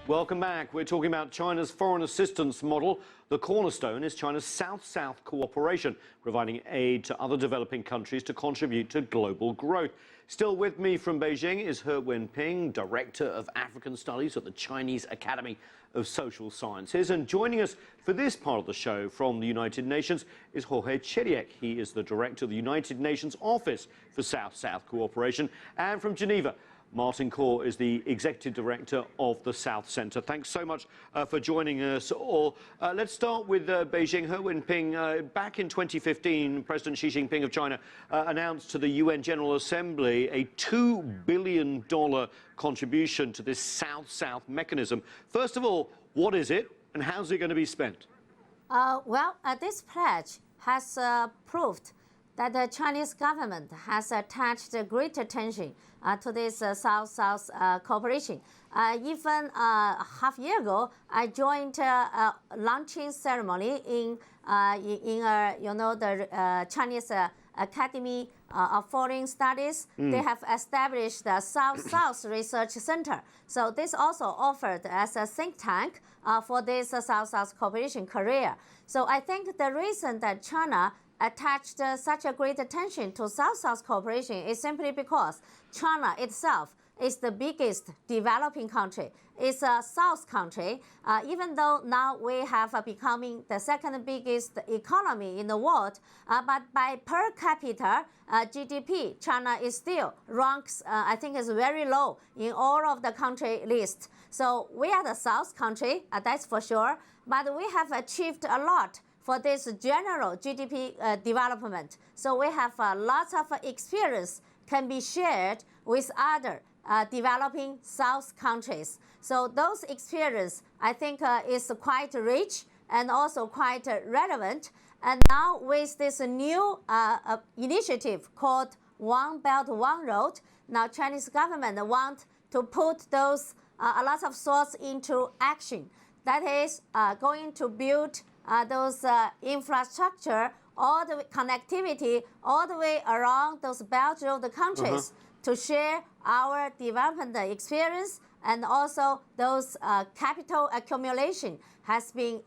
Welcome back. We're talking about China's foreign assistance model. The cornerstone is China's South-South cooperation, providing aid to other developing countries to contribute to global growth. Still with me from Beijing is He Wenping, Director of African Studies at the Chinese Academy of Social Sciences. And joining us for this part of the show from the United Nations is Jorge Chediek. He is the Director of the United Nations Office for South-South Cooperation. And from Geneva, Martin Khor is the Executive Director of the South Centre. Thanks so much for joining us all. Let's start with Beijing. He Wenping, back in 2015, President Xi Jinping of China announced to the UN General Assembly a $2 billion contribution to this South-South mechanism. First of all, what is it and how's it going to be spent? This pledge has proved that the Chinese government has attached great attention to this South-South cooperation. Even half a year ago, I joined a launching ceremony in the Chinese Academy of Foreign Studies. They have established the South-South Research Center. So this also offered as a think tank for this South-South cooperation career. So I think the reason that China attached such a great attention to South-South cooperation is simply because China itself is the biggest developing country. It's a South country, even though now we have becoming the second biggest economy in the world, but by per capita GDP, China is still ranks, I think is very low in all of the country list. So we are the South country, that's for sure, but we have achieved a lot for this general GDP development. So we have lots of experience can be shared with other developing South countries. So those experience, I think, is quite rich and also quite relevant. And now with this new initiative called One Belt, One Road, now Chinese government want to put those a lot of thoughts into action. That is going to build those infrastructure, all the connectivity, all the way around those Belt Road countries to share our development experience, and also those capital accumulation has been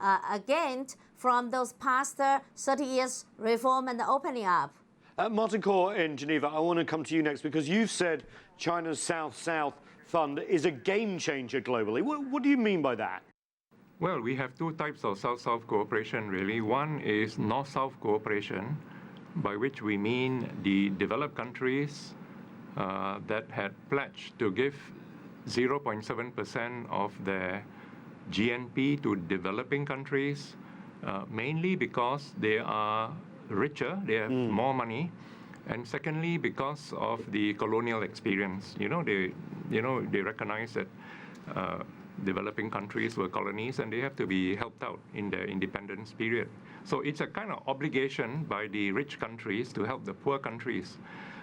gained from those past 30 years reform and opening up. Martin Khor in Geneva, I want to come to you next because you've said China's South-South Fund is a game changer globally. What do you mean by that? Well, we have two types of South-South cooperation, really. One is North-South cooperation, by which we mean the developed countries that had pledged to give 0.7% of their GNP to developing countries, mainly because they are richer, they have more money, and secondly, because of the colonial experience. They recognize that developing countries were colonies and they have to be helped out in their independence period. So it's a kind of obligation by the rich countries to help the poor countries.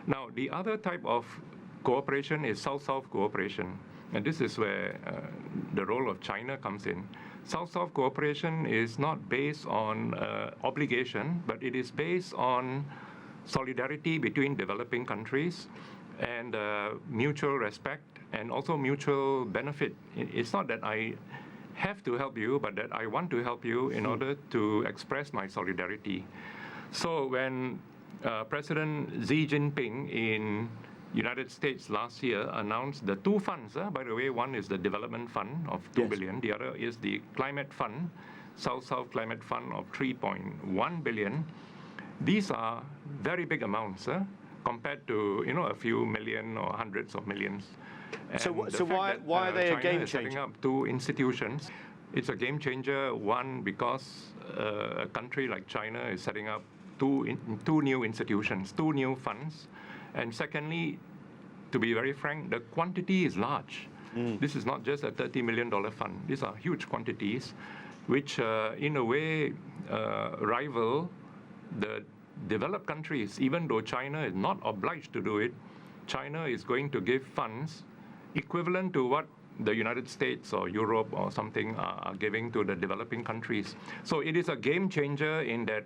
Now, the other type of cooperation is South-South cooperation. And this is where the role of China comes in. South-South cooperation is not based on obligation, but it is based on solidarity between developing countries and mutual respect and also mutual benefit. It's not that I have to help you, but that I want to help you in order to express my solidarity. So when President Xi Jinping in United States last year announced the two funds, by the way, one is the Development Fund of $2 billion, the other is the Climate Fund, South-South Climate Fund of $3.1 billion. These are very big amounts compared to a few million or hundreds of millions. And so why are they a game changer? Setting up two institutions. It's a game changer, one, because a country like China is setting up two new institutions, two new funds. And secondly, to be very frank, the quantity is large. This is not just a $30 million fund. These are huge quantities, which in a way rival the developed countries. Even though China is not obliged to do it, China is going to give funds equivalent to what the United States or Europe or something are giving to the developing countries. So it is a game changer in that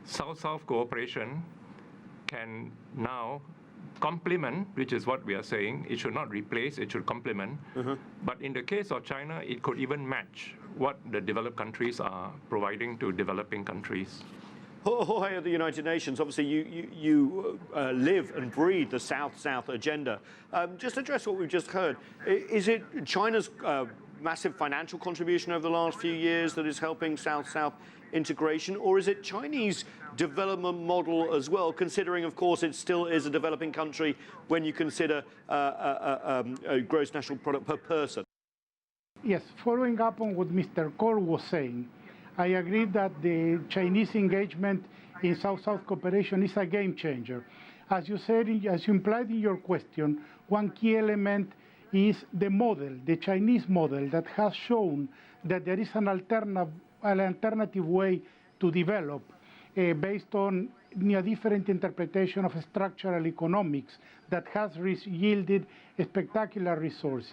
South-South cooperation can now complement, which is what we are saying. It should not replace, it should complement. But in the case of China, it could even match what the developed countries are providing to developing countries. Jorge, at the United Nations, obviously you live and breathe the South-South agenda. Just address what we've just heard. Is it China's massive financial contribution over the last few years that is helping South-South integration, or is it Chinese development model as well, considering, of course, it still is a developing country when you consider a gross national product per person? Yes, following up on what Mr. Khor was saying, I agree that the Chinese engagement in South-South cooperation is a game changer. As you said, as you implied in your question, one key element is the model, the Chinese model that has shown that there is an alternative way to develop based on a different interpretation of structural economics that has yielded spectacular results.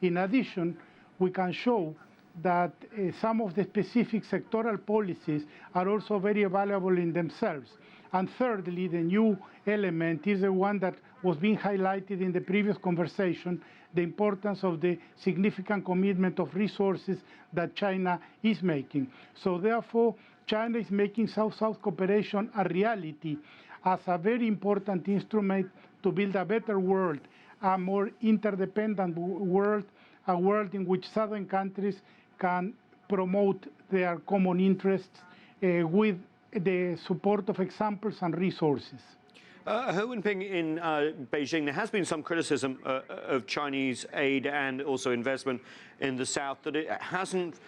In addition, we can show that some of the specific sectoral policies are also very valuable in themselves. And thirdly, the new element is the one that was being highlighted in the previous conversation, the importance of the significant commitment of resources that China is making. So therefore, China is making South-South cooperation a reality as a very important instrument to build a better world, a more interdependent world, a world in which southern countries can promote their common interests with the support of examples and resources. He Jinping in Beijing, there has been some criticism of Chinese aid and also investment in the South, that it hasn't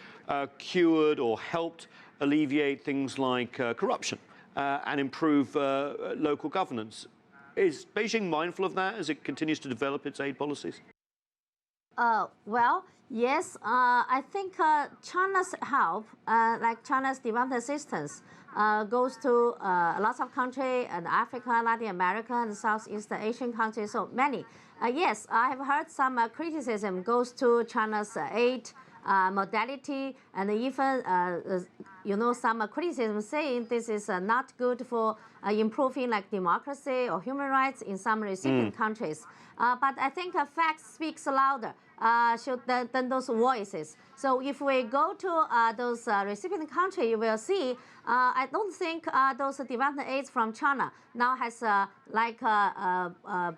cured or helped alleviate things like corruption and improve local governance. Is Beijing mindful of that as it continues to develop its aid policies? Well, yes, I think China's help, like China's development assistance, goes to lots of countries, and Africa, Latin America, and Southeast Asian countries, so many. Yes, I have heard some criticism goes to China's aid modality, and even, some criticism saying this is not good for improving like democracy or human rights in some recipient countries. But I think facts speaks louder than those voices. So if we go to those recipient countries, you will see, I don't think those development aids from China now has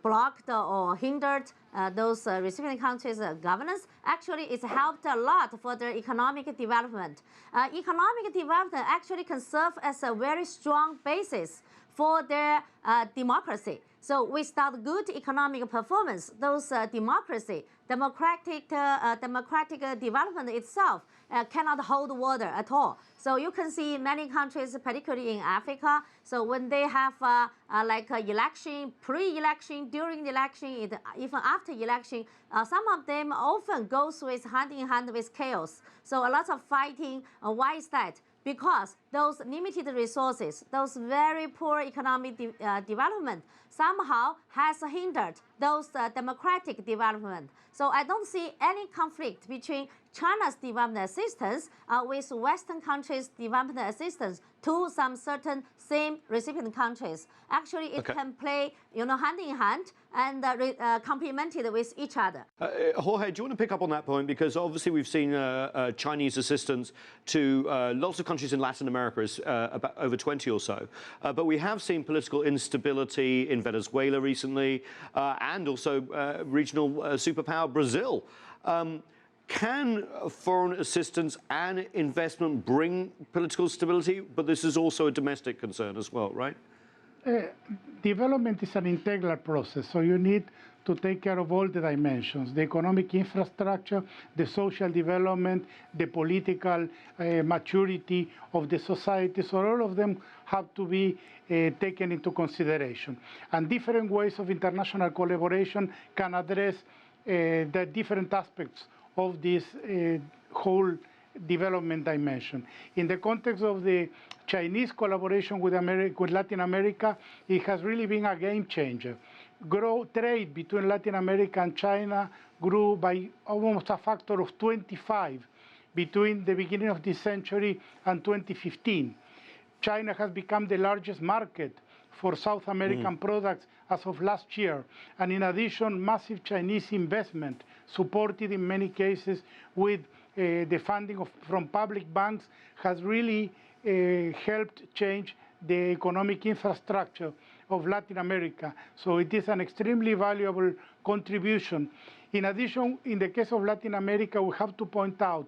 blocked or hindered those recipient countries' governance. Actually, it's helped a lot for their economic development. Economic development actually can serve as a very strong basis for their democracy. So without good economic performance, those democratic development itself cannot hold water at all. So you can see many countries, particularly in Africa, so when they have election, pre-election, during the election, even after election, some of them often goes with hand in hand with chaos. So a lot of fighting. Why is that? Because those limited resources, those very poor economic development somehow has hindered those democratic development. So I don't see any conflict between China's development assistance with Western countries' development assistance to some certain same recipient countries. Actually, it can play, hand in hand and complemented with each other. Jorge, do you want to pick up on that point? Because obviously we've seen Chinese assistance to lots of countries in Latin America, about over 20 or so. But we have seen political instability in Venezuela recently, and also regional superpower Brazil. Can foreign assistance and investment bring political stability? But this is also a domestic concern as well, right? Development is an integral process, so you need to take care of all the dimensions: the economic infrastructure, the social development, the political maturity of the society. So all of them have to be taken into consideration. And different ways of international collaboration can address the different aspects of this whole development dimension. In the context of the Chinese collaboration with Latin America, it has really been a game changer. Trade between Latin America and China grew by almost a factor of 25 between the beginning of this century and 2015. China has become the largest market for South American products as of last year. And in addition, massive Chinese investment, supported in many cases with the funding from public banks, has really helped change the economic infrastructure of Latin America. So it is an extremely valuable contribution. In addition, in the case of Latin America, we have to point out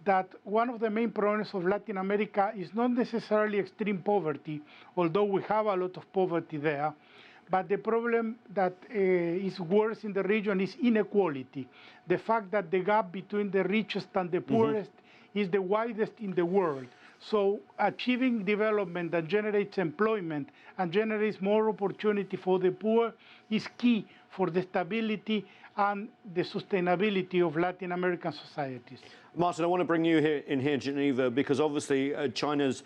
that one of the main problems of Latin America is not necessarily extreme poverty, although we have a lot of poverty there, but the problem that is worse in the region is inequality. The fact that the gap between the richest and the poorest is the widest in the world. So achieving development that generates employment and generates more opportunity for the poor is key for the stability and the sustainability of Latin American societies. Martin, I want to bring you here, Geneva, because obviously China's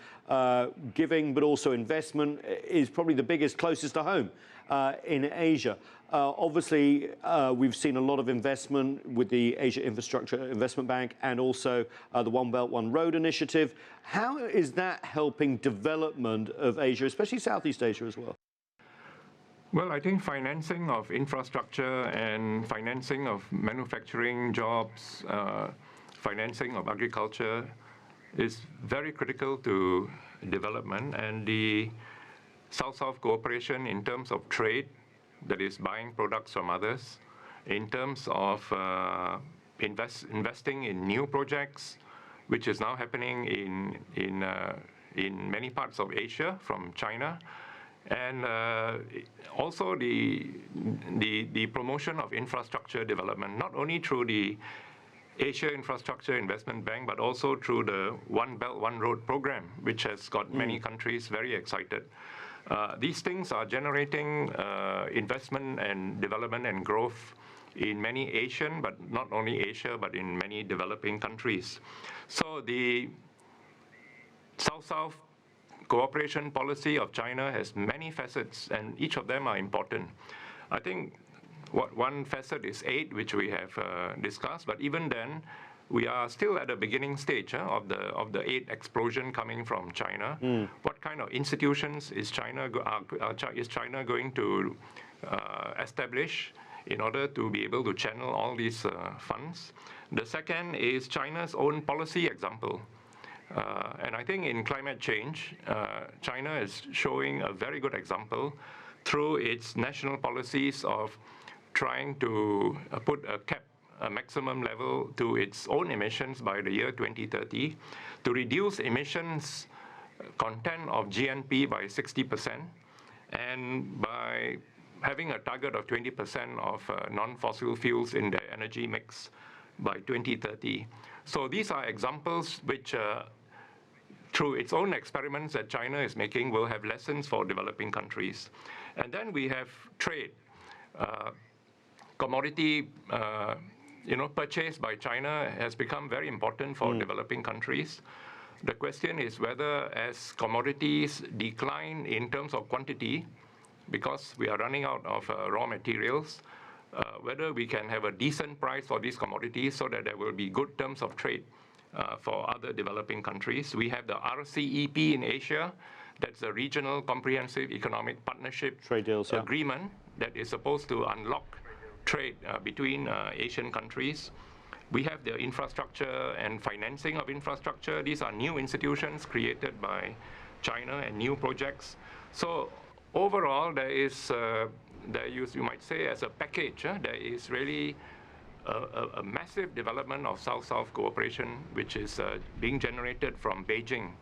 giving, but also investment, is probably the biggest, closest to home in Asia. Obviously, we've seen a lot of investment with the Asia Infrastructure Investment Bank and also the One Belt, One Road initiative. How is that helping development of Asia, especially Southeast Asia as well? Well, I think financing of infrastructure and financing of manufacturing jobs, financing of agriculture is very critical to development, and the South-South cooperation in terms of trade, that is buying products from others, in terms of investing in new projects, which is now happening in many parts of Asia from China, and also the promotion of infrastructure development, not only through the Asia Infrastructure Investment Bank, but also through the One Belt, One Road program, which has got many countries very excited. These things are generating investment and development and growth in many Asian, but not only Asia, but in many developing countries. So the South-South cooperation policy of China has many facets, and each of them are important. I think one facet is aid, which we have discussed, but even then, we are still at the beginning stage of the aid explosion coming from China. What kind of institutions is China going to establish in order to be able to channel all these funds? The second is China's own policy example. And I think in climate change, China is showing a very good example through its national policies of trying to put a maximum level to its own emissions by the year 2030, to reduce emissions content of GNP by 60%, and by having a target of 20% of non-fossil fuels in the energy mix by 2030. So these are examples which, through its own experiments that China is making, will have lessons for developing countries. And then we have trade. Commodity purchase by China has become very important for developing countries. The question is whether, as commodities decline in terms of quantity, because we are running out of raw materials, whether we can have a decent price for these commodities so that there will be good terms of trade for other developing countries. We have the RCEP in Asia. That's a regional comprehensive economic partnership trade deals, agreement that is supposed to unlock trade between Asian countries. We have the infrastructure and financing of infrastructure. These are new institutions created by China and new projects. So overall, you might say, as a package, there is really a massive development of South-South cooperation, which is being generated from Beijing.